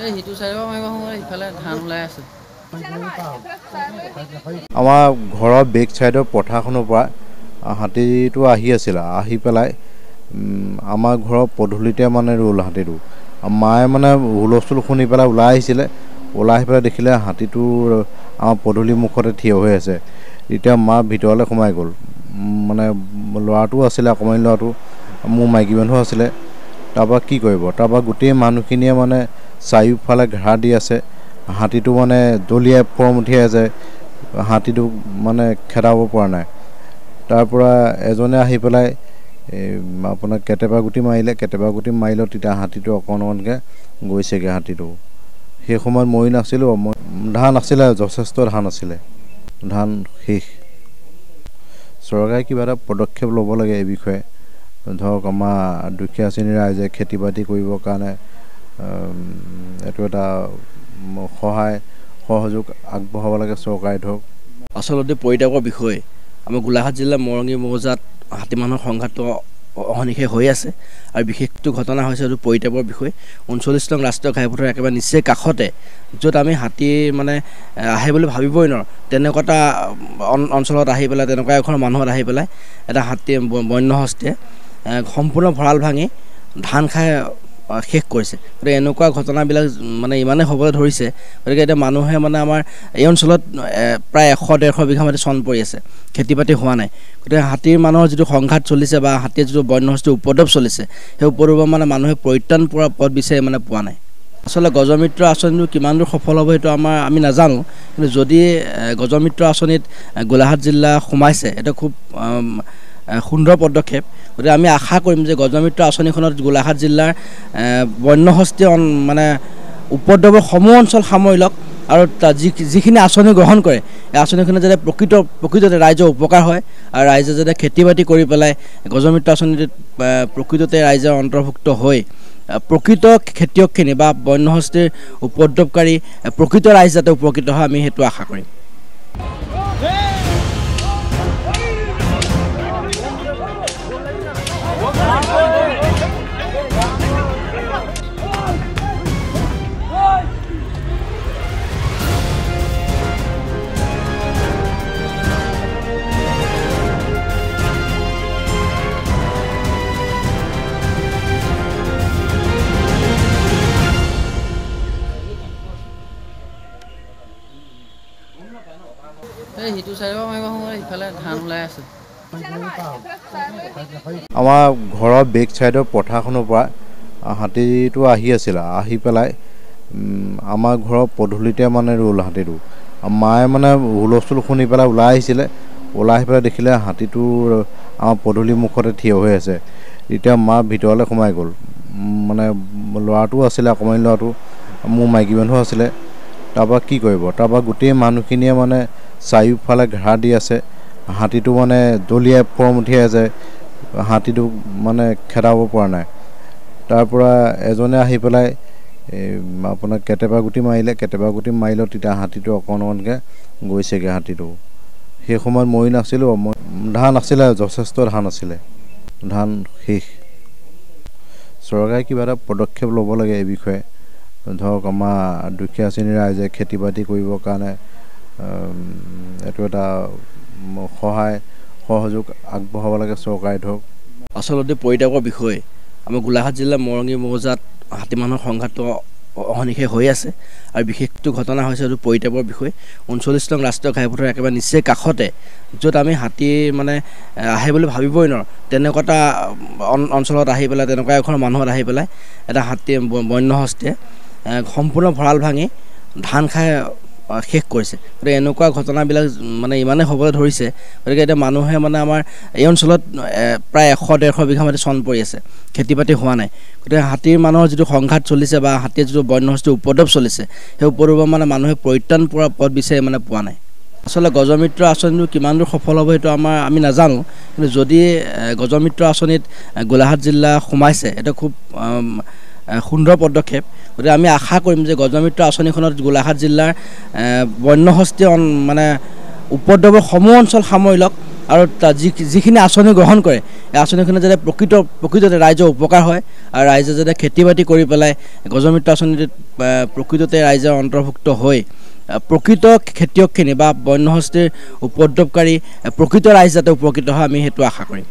এই হিটু চাইবা মাৰিব সময় ইফালে ধান ওলাই আছে। আমাৰ ঘৰৰ বেক চাইডৰ পথাৰখনৰ পৰা হাতীটো আহি আছিল, আহি পেলাই আমাৰ ঘৰৰ পদূলিতে মানে ৰ'ল হাতীটো। মায়ে মানে হুলস্থুল শুনি পেলাই ওলাই আহিছিলে, ওলাই আহি পেলাই দেখিলে হাতীটো আমাৰ পদূলি মুখতে থিয় হৈ আছে। তেতিয়া মা ভিতৰলৈ সোমাই গ'ল। মানে ল'ৰাটো আছিলে, অকণমানি ল'ৰাটো, মোৰ মাইকী মানুহ আছিলে। তাৰপৰা কি কৰিব, তাৰপৰা গোটেই মানুহখিনিয়ে মানে চাৰিওফালে ঘেৰা দি আছে। হাতীটো মানে দলিয়াই ফৰম উঠিয়াই আছে, হাতীটো মানে খেদাব পৰা নাই। তাৰপৰা এজনে আহি পেলাই আপোনাৰ কেটেপা গুটি মাৰিলে, তেতিয়া হাতীটো অকণমানকৈ গৈছেগৈ হাতীটো। সেই সময়ত মৰি নাছিলোঁ, ধান আছিলে, যথেষ্ট ধান আছিলে, ধান শেষ। চৰকাৰে কিবা এটা পদক্ষেপ ল'ব লাগে এই বিষয়ে। ধৰক আমাৰ দুখীয়া শ্ৰেণীৰ ৰাইজে খেতি বাতি কৰিবৰ কাৰণে এইটো এটা সহযোগ আগবঢ়াব লাগে চৰকাৰে। ধৰক আচলতে পৰিত্যাগৰ বিষয় আমাৰ গোলাঘাট জিলাৰ মৰঙী মৌজাত হাতী মানুহৰ সংঘাতটো অহৰ্নিশে হৈ আছে। আৰু বিশেষটো ঘটনা হৈছে এইটো পৰিত্যাগৰ বিষয়। 39 নং ৰাষ্ট্ৰীয় ঘাইপথৰ একেবাৰে নিচেই কাষতে, য'ত আমি হাতী মানে আহে বুলি ভাবিবই নোৱাৰোঁ, তেনেকুৱা এটা অঞ্চলত আহি পেলাই, তেনেকুৱা এখন মানুহত আহি পেলাই এটা হাতী বন্য হস্তীয়ে সম্পূৰ্ণ ভঁৰাল ভাঙি ধান খাই শেষ কৰিছে। গতিকে এনেকুৱা ঘটনাবিলাক মানে ইমানেই হ'বলৈ ধৰিছে, গতিকে এতিয়া মানুহে মানে আমাৰ এই অঞ্চলত প্ৰায় 100-150 বিঘা মাটি চন পৰি আছে, খেতি বাতি হোৱা নাই। গতিকে হাতীৰ মানুহৰ যিটো সংঘাত চলিছে বা হাতীৰ যিটো বন্য হস্তীৰ উপদ্ৰৱ চলিছে, সেই উপদ্ৰৱৰ মানে মানুহে পৰিত্ৰাণ পোৱা পথ বিচাৰি মানে পোৱা নাই। আচলতে গজমিত্ৰ আঁচনিটো কিমান দূৰ সফল হ'ব সেইটো আমি নাজানো, কিন্তু যদি গজমিত্ৰ আঁচনিত গোলাঘাট জিলা সোমাইছে, এইটো খুব সুন্দৰ পদক্ষেপ। গতিকে আমি আশা কৰিম যে গজমিত্ৰ আঁচনিখনত গোলাঘাট জিলাৰ বন্য হস্তীয়ে মানে উপদ্ৰৱৰ সমূহ অঞ্চল সামৰি লওক, আৰু যিখিনি আঁচনি গ্ৰহণ কৰে এই আঁচনিখিনি যাতে প্ৰকৃততে ৰাইজৰ উপকাৰ হয়, আৰু ৰাইজে যাতে খেতি বাতি কৰি পেলাই গজমিত্ৰ আঁচনিটোত প্ৰকৃততে ৰাইজৰ অন্তৰ্ভুক্ত হৈ প্ৰকৃত খেতিয়কখিনি বা বন্য হস্তীৰ উপদ্ৰৱকাৰী প্ৰকৃত ৰাইজ যাতে উপকৃত হয়, আমি সেইটো আশা কৰিম। এই হিটু চাইবা মাৰিব সময় ইফালে ধান ওলাই আছে। আমাৰ ঘৰৰ বেক চাইডৰ পথাৰখনৰ পৰা হাতীটো আহি আছিল, আহি পেলাই আমাৰ ঘৰৰ পদূলিতে মানে ৰ'ল হাতীটো। মায়ে মানে হুলস্থুল শুনি পেলাই ওলাই আহিছিলে, ওলাই আহি পেলাই দেখিলে হাতীটো আমাৰ পদূলি মুখতে থিয় হৈ আছে। তেতিয়া মা ভিতৰলৈ সোমাই গ'ল। মানে ল'ৰাটো আছিলে, অকণমানি ল'ৰাটো, মোৰ মাইকী মানুহ আছিলে। তাৰপৰা কি কৰিব, তাৰপৰা গোটেই মানুহখিনিয়ে মানে চাৰিওফালে ঘেৰা দি আছে, হাতীটো মানে দলিয়াই ফৰম উঠিয়াই আছে, হাতীটো মানে খেদাব পৰা নাই। তাৰপৰা এজনে আহি পেলাই আপোনাৰ কেটেপা গুটি মাৰিলে, তেতিয়া হাতীটো অকণমানকৈ গৈছেগৈ হাতীটো। সেই সময়ত মৰি নাছিলোঁ, ধান আছিলে, যথেষ্ট ধান আছিলে, ধান শেষ। চৰকাৰে কিবা এটা পদক্ষেপ ল'ব লাগে এই বিষয়ে। ধৰক আমাৰ দুখীয়া শ্ৰেণীৰ ৰাইজে খেতি বাতি কৰিবৰ কাৰণে এইটো এটা সহযোগ আগবঢ়াব লাগে চৰকাৰে। ধৰক আচলতে পৰিত্যাগৰ বিষয় আমাৰ গোলাঘাট জিলাৰ মৰঙী মৌজাত হাতী মানুহৰ সংঘাতটো অহৰ্নিশে হৈ আছে। আৰু বিশেষটো ঘটনা হৈছে এইটো পৰিত্যাগৰ বিষয়। 39 নং ৰাষ্ট্ৰীয় ঘাইপথৰ একেবাৰে নিচেই কাষতে, য'ত আমি হাতী মানে আহে বুলি ভাবিবই নোৱাৰোঁ, তেনেকুৱা এটা অঞ্চলত আহি পেলাই, তেনেকুৱা এখন মানুহত আহি পেলাই এটা হাতী বন্য হস্তীয়ে সম্পূৰ্ণ ভঁৰাল ভাঙি ধান খাই শেষ কৰিছে। গতিকে এনেকুৱা ঘটনাবিলাক মানে ইমানেই হ'বলৈ ধৰিছে, গতিকে এতিয়া মানুহে মানে আমাৰ এই অঞ্চলত প্ৰায় 100-150 বিঘা মাটি চন পৰি আছে, খেতি বাতি হোৱা নাই। গতিকে হাতীৰ মানুহৰ যিটো সংঘাত চলিছে বা হাতীৰ যিটো বন্য হস্তীৰ উপদ্ৰৱ চলিছে, সেই উপদ্ৰৱৰ মানে মানুহে পৰিত্ৰাণ পোৱা পথ বিচাৰি মানে পোৱা নাই। আচলতে গজমিত্ৰ আঁচনিটো কিমান দূৰ সফল হ'ব সেইটো আমি নাজানো, কিন্তু যদি গজমিত্ৰ আঁচনিত গোলাঘাট জিলা সোমাইছে, এইটো খুব সুন্দৰ পদক্ষেপ। গতিকে আমি আশা কৰিম যে গজমিত্ৰ আঁচনিখনত গোলাঘাট জিলাৰ বন্য হস্তীয়ে মানে উপদ্ৰৱৰ সমূহ অঞ্চল সামৰি লওক, আৰু যিখিনি আঁচনি গ্ৰহণ কৰে এই আঁচনিখিনি যাতে প্ৰকৃততে ৰাইজৰ উপকাৰ হয় আৰু ৰাইজে যাতে খেতি বাতি কৰি পেলাই গজমিত্ৰ আঁচনিত প্ৰকৃততে ৰাইজৰ অন্তৰ্ভুক্ত হৈ প্ৰকৃত খেতিয়কখিনি বা বন্যহস্তীৰ উপদ্ৰৱকাৰী প্ৰকৃত ৰাইজ যাতে উপকৃত হয় আমি সেইটো আশা কৰিম।